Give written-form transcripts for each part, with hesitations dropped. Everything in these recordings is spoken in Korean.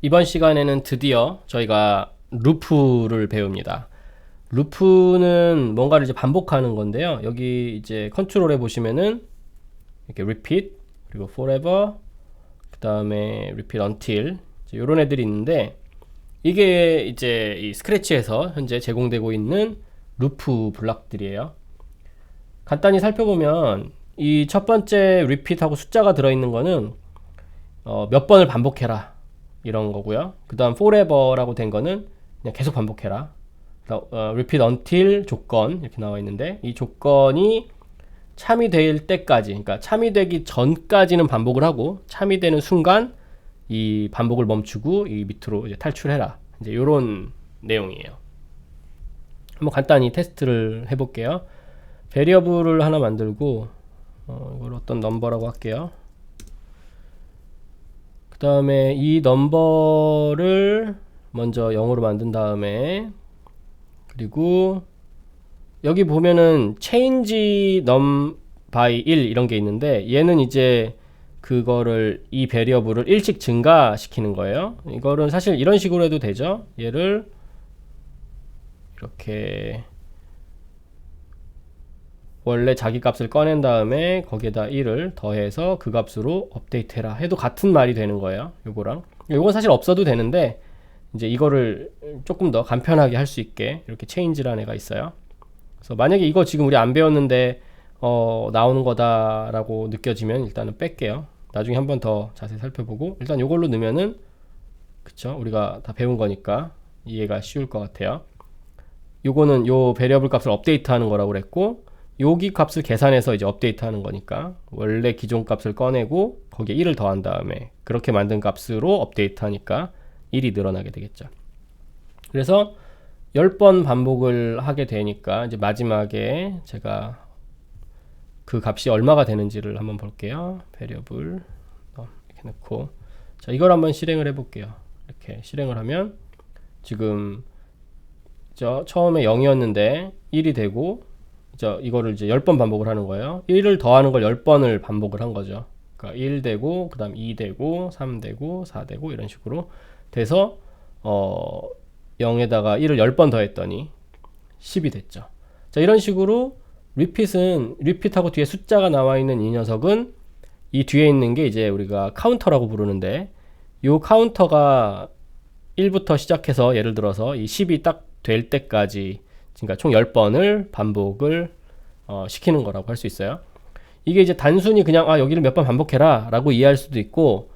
이번 시간에는 드디어 저희가 루프를 배웁니다. 루프는 뭔가를 이제 반복하는 건데요. 여기 이제 컨트롤에 보시면은 이렇게 repeat, 그리고 forever, 그 다음에 repeat until, 이런 애들이 있는데, 이게 이제 이 스크래치에서 현재 제공되고 있는 루프 블록들이에요. 간단히 살펴보면 이 첫 번째 repeat하고 숫자가 들어있는 거는 몇 번을 반복해라 이런 거고요. 그 다음 forever라고 된 거는 그냥 계속 반복해라. repeat until 조건 이렇게 나와 있는데, 이 조건이 참이 될 때까지, 그러니까 참이 되기 전까지는 반복을 하고 참이 되는 순간 이 반복을 멈추고 이 밑으로 이제 탈출해라. 이제 이런 내용이에요. 한번 간단히 테스트를 해볼게요. 베리어블을 하나 만들고 이걸 어떤 넘버라고 할게요. 그 다음에 이 넘버를 먼저 0으로 만든 다음에, 그리고 여기 보면은 change num by 1 이런 게 있는데, 얘는 이제 그거를 이 베리어블을 1씩 증가시키는 거예요. 이거는 사실 이런 식으로 해도 되죠. 얘를 이렇게 원래 자기 값을 꺼낸 다음에 거기에다 1을 더해서 그 값으로 업데이트 해라 해도 같은 말이 되는 거예요. 요거랑 요건 사실 없어도 되는데, 이제 이거를 조금 더 간편하게 할 수 있게 이렇게 change라는 애가 있어요. 그래서 만약에 이거 지금 우리 안 배웠는데 나오는 거다라고 느껴지면 일단은 뺄게요. 나중에 한번 더 자세히 살펴보고, 일단 요걸로 넣으면은, 그쵸, 우리가 다 배운 거니까 이해가 쉬울 것 같아요. 요거는 요 베리어블 값을 업데이트 하는 거라고 그랬고, 여기 값을 계산해서 이제 업데이트 하는 거니까 원래 기존 값을 꺼내고 거기에 1을 더한 다음에 그렇게 만든 값으로 업데이트 하니까 1이 늘어나게 되겠죠. 그래서 10번 반복을 하게 되니까 이제 마지막에 제가 그 값이 얼마가 되는지를 한번 볼게요. 베리어블 이렇게 넣고, 자, 이걸 한번 실행을 해 볼게요. 이렇게 실행을 하면 지금 처음에 0이었는데 1이 되고, 이거를 이제 10번 반복을 하는 거예요. 1을 더하는 걸 10번을 반복을 한 거죠. 그러니까 1 되고, 그 다음 2 되고, 3 되고, 4 되고, 이런 식으로 돼서 0에다가 1을 10번 더했더니 10이 됐죠. 자, 이런 식으로 리핏하고 뒤에 숫자가 나와 있는 이 녀석은, 이 뒤에 있는 게 이제 우리가 카운터라고 부르는데, 이 카운터가 1부터 시작해서 예를 들어서 이 10이 딱 될 때까지, 그러니까 총 10번을 반복을 시키는 거라고 할 수 있어요. 이게 이제 단순히 그냥 여기를 몇 번 반복해라 라고 이해할 수도 있고,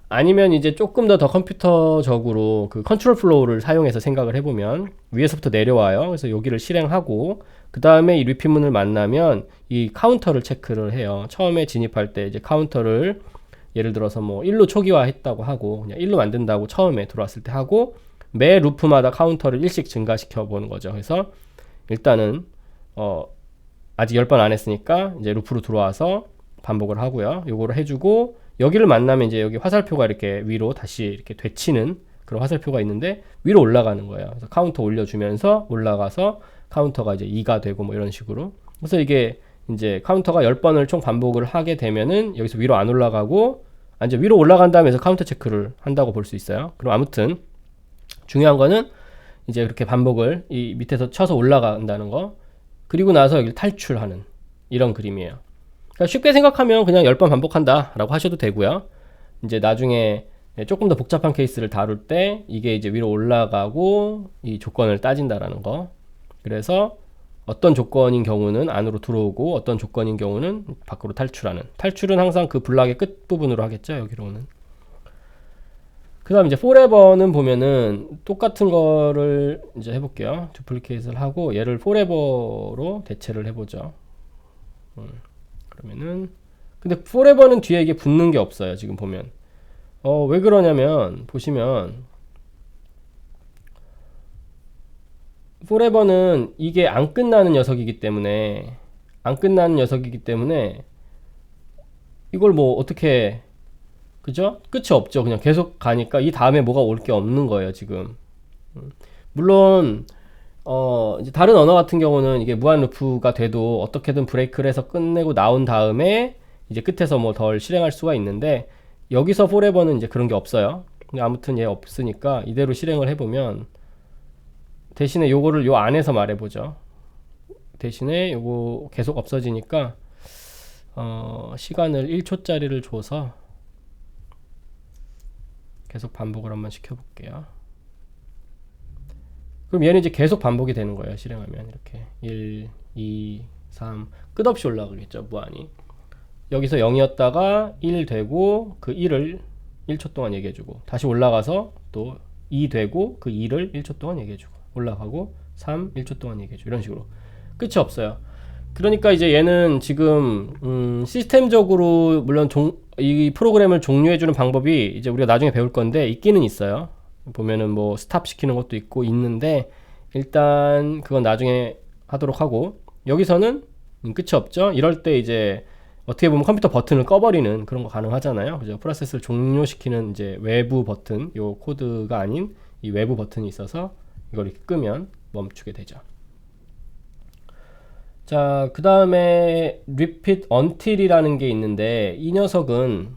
아니면 이제 조금 더 컴퓨터적으로 그 컨트롤 플로우를 사용해서 생각을 해보면, 위에서부터 내려와요. 그래서 여기를 실행하고 그 다음에 이 리핏문을 만나면 이 카운터를 체크를 해요. 처음에 진입할 때 이제 카운터를 예를 들어서 뭐 1로 초기화 했다고 하고, 그냥 1로 만든다고 처음에 들어왔을 때 하고, 매 루프마다 카운터를 1씩 증가시켜 보는 거죠. 그래서 일단은 아직 10번 안 했으니까 이제 루프로 들어와서 반복을 하고요. 요거를 해주고, 여기를 만나면 이제 여기 화살표가 이렇게 위로 다시 이렇게 되치는 그런 화살표가 있는데, 위로 올라가는 거예요. 그래서 카운터 올려주면서 올라가서 카운터가 이제 2가 되고 뭐 이런 식으로. 그래서 이게 이제 카운터가 10번을 총 반복을 하게 되면은 여기서 위로 안 올라가고, 이제 위로 올라간 다음에 카운터 체크를 한다고 볼 수 있어요. 그럼 아무튼 중요한 거는 이제 그렇게 반복을 이 밑에서 쳐서 올라간다는 거, 그리고 나서 여기를 탈출하는 이런 그림이에요. 그러니까 쉽게 생각하면 그냥 10번 반복한다 라고 하셔도 되고요. 이제 나중에 조금 더 복잡한 케이스를 다룰 때 이게 이제 위로 올라가고 이 조건을 따진다라는 거. 그래서 어떤 조건인 경우는 안으로 들어오고, 어떤 조건인 경우는 밖으로 탈출하는. 탈출은 항상 그 블락의 끝부분으로 하겠죠. 여기로는. 그 다음 이제 forever는 보면은 똑같은 거를 이제 해볼게요. 두플리케이트를 하고 얘를 forever로 대체를 해보죠. 그러면은, 근데 forever는 뒤에 이게 붙는 게 없어요. 지금 보면. 왜 그러냐면, 보시면 forever는 이게 안 끝나는 녀석이기 때문에, 이걸 뭐 어떻게, 그죠? 끝이 없죠. 그냥 계속 가니까 이 다음에 뭐가 올 게 없는 거예요, 지금. 물론 이제 다른 언어 같은 경우는 이게 무한 루프가 돼도 어떻게든 브레이크를 해서 끝내고 나온 다음에 이제 끝에서 뭐 덜 실행할 수가 있는데, 여기서 forever는 이제 그런 게 없어요. 근데 아무튼 얘 없으니까 이대로 실행을 해보면 대신에 요거를 요 안에서 말해보죠. 대신에 요거 계속 없어지니까 시간을 1초짜리를 줘서 계속 반복을 한번 시켜볼게요. 그럼 얘는 이제 계속 반복이 되는 거예요. 실행하면 이렇게 1, 2, 3 끝없이 올라가겠죠. 무한히. 여기서 0이었다가 1 되고 그 1을 1초 동안 얘기해주고 다시 올라가서 또 2 되고 그 2를 1초 동안 얘기해주고 올라가고 3 1초 동안 얘기해주고 이런 식으로 끝이 없어요. 그러니까 이제 얘는 지금 시스템적으로 물론 이 프로그램을 종료해주는 방법이 이제 우리가 나중에 배울 건데 있기는 있어요. 보면은 뭐 스탑 시키는 것도 있고 있는데 일단 그건 나중에 하도록 하고 여기서는 끝이 없죠. 이럴 때 이제 어떻게 보면 컴퓨터 버튼을 꺼버리는 그런 거 가능하잖아요. 그죠? 프로세스를 종료시키는 이제 외부 버튼, 요 코드가 아닌 이 외부 버튼이 있어서 이걸 이렇게 끄면 멈추게 되죠. 자, 그 다음에 repeat until이라는 게 있는데 이 녀석은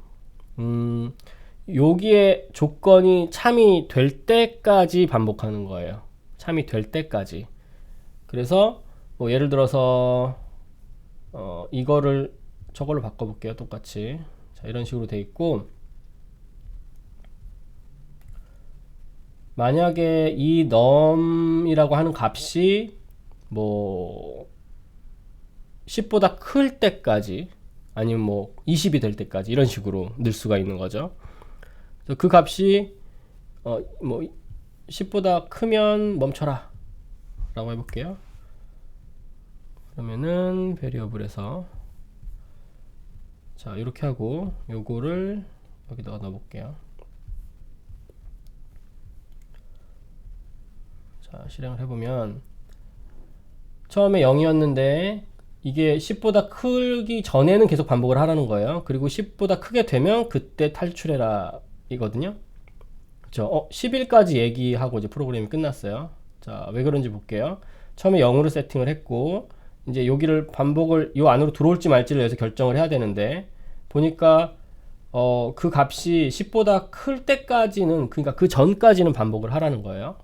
여기에 조건이 참이 될 때까지 반복하는 거예요. 참이 될 때까지. 그래서 뭐 예를 들어서 이거를 저걸로 바꿔볼게요. 똑같이. 자, 이런 식으로 돼 있고 만약에 이 num이라고 하는 값이 뭐 10보다 클 때까지 아니면 뭐 20이 될 때까지 이런 식으로 늘 수가 있는 거죠. 그래서 그 값이 뭐 10보다 크면 멈춰라 라고 해볼게요. 그러면은 베리어블에서 자 이렇게 하고 요거를 여기다가 넣어볼게요. 자 실행을 해보면 처음에 0이었는데 이게 10보다 크기 전에는 계속 반복을 하라는 거예요. 그리고 10보다 크게 되면 그때 탈출해라 이거든요. 그렇죠? 10일까지 얘기하고 이제 프로그램이 끝났어요. 자, 왜 그런지 볼게요. 처음에 0으로 세팅을 했고 이제 여기를 반복을 요 안으로 들어올지 말지를 여기서 결정을 해야 되는데 보니까 그 값이 10보다 클 때까지는 그러니까 그 전까지는 반복을 하라는 거예요.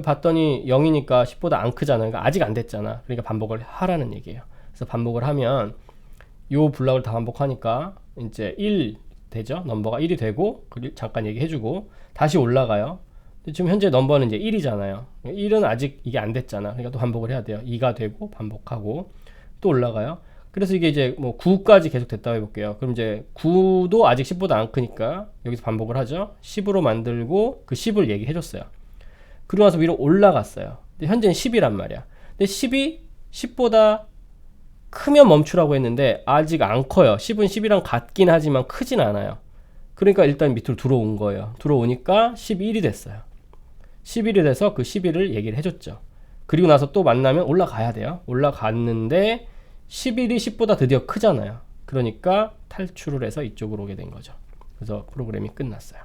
봤더니 0이니까 10보다 안 크잖아요. 그러니까 아직 안 됐잖아. 그러니까 반복을 하라는 얘기예요. 그래서 반복을 하면 요 블럭을 다 반복하니까 이제 1 되죠. 넘버가 1이 되고 잠깐 얘기해주고 다시 올라가요. 지금 현재 넘버는 이제 1이잖아요. 1은 아직 이게 안 됐잖아. 그러니까 또 반복을 해야 돼요. 2가 되고 반복하고 또 올라가요. 그래서 이게 이제 뭐 9까지 계속 됐다고 해볼게요. 그럼 이제 9도 아직 10보다 안 크니까 여기서 반복을 하죠. 10으로 만들고 그 10을 얘기해줬어요. 그러고 나서 위로 올라갔어요. 근데 현재는 10이란 말이야. 근데 10이 10보다 크면 멈추라고 했는데 아직 안 커요. 10은 10이랑 같긴 하지만 크진 않아요. 그러니까 일단 밑으로 들어온 거예요. 들어오니까 11이 됐어요. 11이 돼서 그 11을 얘기를 해줬죠. 그리고 나서 또 만나면 올라가야 돼요. 올라갔는데 11이 10보다 드디어 크잖아요. 그러니까 탈출을 해서 이쪽으로 오게 된 거죠. 그래서 프로그램이 끝났어요.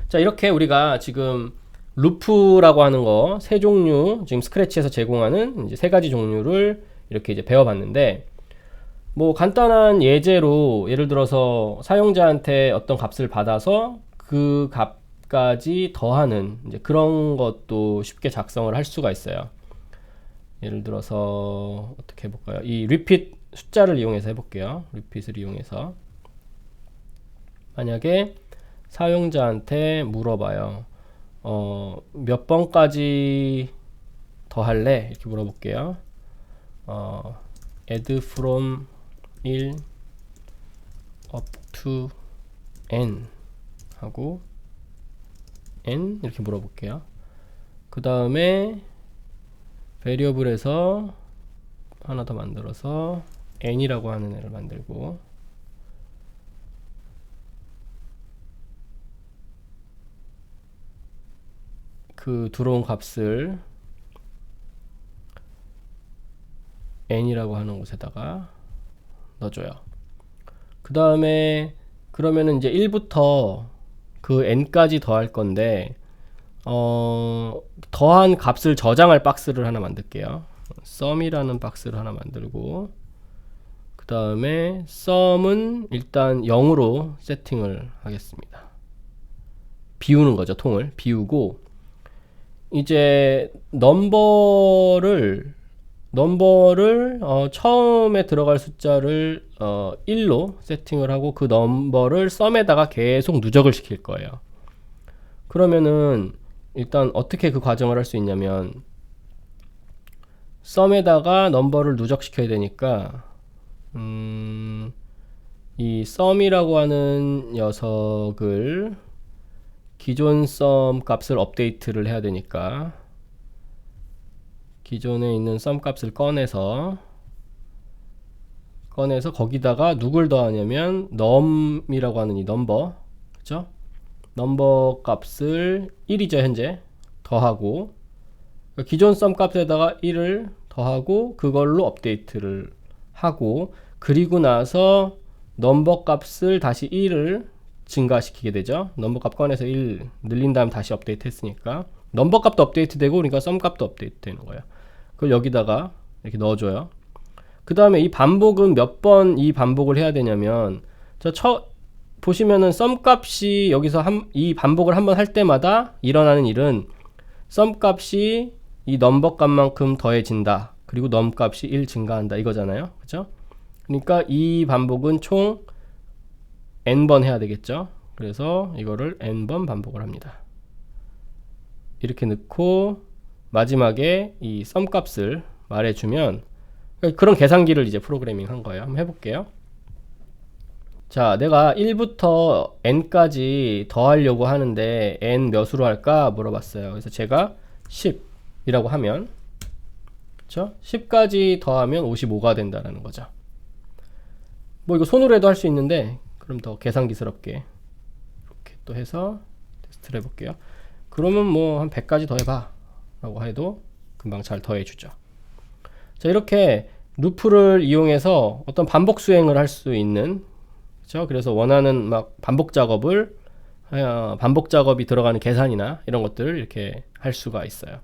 자, 이렇게 우리가 지금 루프라고 하는 거 세 종류 지금 스크래치에서 제공하는 이제 세 가지 종류를 이렇게 이제 배워봤는데 뭐 간단한 예제로 예를 들어서 사용자한테 어떤 값을 받아서 그 값까지 더하는 이제 그런 것도 쉽게 작성을 할 수가 있어요. 예를 들어서 어떻게 해볼까요? 이 repeat 숫자를 이용해서 해볼게요. repeat을 이용해서 만약에 사용자한테 물어봐요. 몇 번까지 더 할래? 이렇게 물어볼게요. add from 1 up to n 하고 n 이렇게 물어볼게요. 그 다음에 variable에서 하나 더 만들어서 n이라고 하는 애를 만들고 그 들어온 값을 n이라고 하는 곳에다가 넣어줘요. 그 다음에 그러면은 이제 1부터 그 n까지 더할 건데 더한 값을 저장할 박스를 하나 만들게요. sum이라는 박스를 하나 만들고 그 그 다음에 sum은 일단 0으로 세팅을 하겠습니다. 비우는 거죠. 통을 비우고 이제 넘버를 처음에 들어갈 숫자를 1로 세팅을 하고 그 넘버를 sum에다가 계속 누적을 시킬 거예요. 그러면은 일단 어떻게 그 과정을 할 수 있냐면 sum에다가 넘버를 누적시켜야 되니까 이 sum이라고 하는 녀석을 기존 sum 값을 업데이트를 해야 되니까 기존에 있는 sum 값을 꺼내서 거기다가 누굴 더하냐면 num이라고 하는 이 넘버, 그죠? 넘버 값을 1이죠 현재 더하고 기존 sum 값에다가 1을 더하고 그걸로 업데이트를 하고 그리고 나서 넘버 값을 다시 1을 증가시키게 되죠. 넘버 값 꺼내서 1 늘린 다음 다시 업데이트 했으니까 넘버 값도 업데이트 되고 그러니까 sum 값도 업데이트 되는 거예요. 그걸 여기다가 이렇게 넣어줘요. 그 다음에 이 반복은 몇 번 이 반복을 해야 되냐면 보시면은 sum 값이 여기서 이 반복을 한번 할 때마다 일어나는 일은 sum 값이 이 넘버 값만큼 더해진다. 그리고 num 값이 1 증가한다. 이거잖아요. 그죠? 그러니까 이 반복은 총 n번 해야 되겠죠. 그래서 이거를 n번 반복을 합니다. 이렇게 넣고 마지막에 이 sum 값을 말해주면 그런 계산기를 이제 프로그래밍 한 거예요. 한번 해볼게요. 자, 내가 1부터 n까지 더하려고 하는데 n 몇으로 할까 물어봤어요. 그래서 제가 10이라고 하면 그쵸? 10까지 더하면 55가 된다는 거죠. 뭐 이거 손으로 해도 할 수 있는데 그럼 더 계산기스럽게 이렇게 또 해서 테스트를 해볼게요. 그러면 뭐 한 100까지 더해봐 라고 해도 금방 잘 더해주죠. 자, 이렇게 루프를 이용해서 어떤 반복 수행을 할 수 있는, 그렇죠? 그래서 원하는 막 반복 작업이 들어가는 계산이나 이런 것들을 이렇게 할 수가 있어요.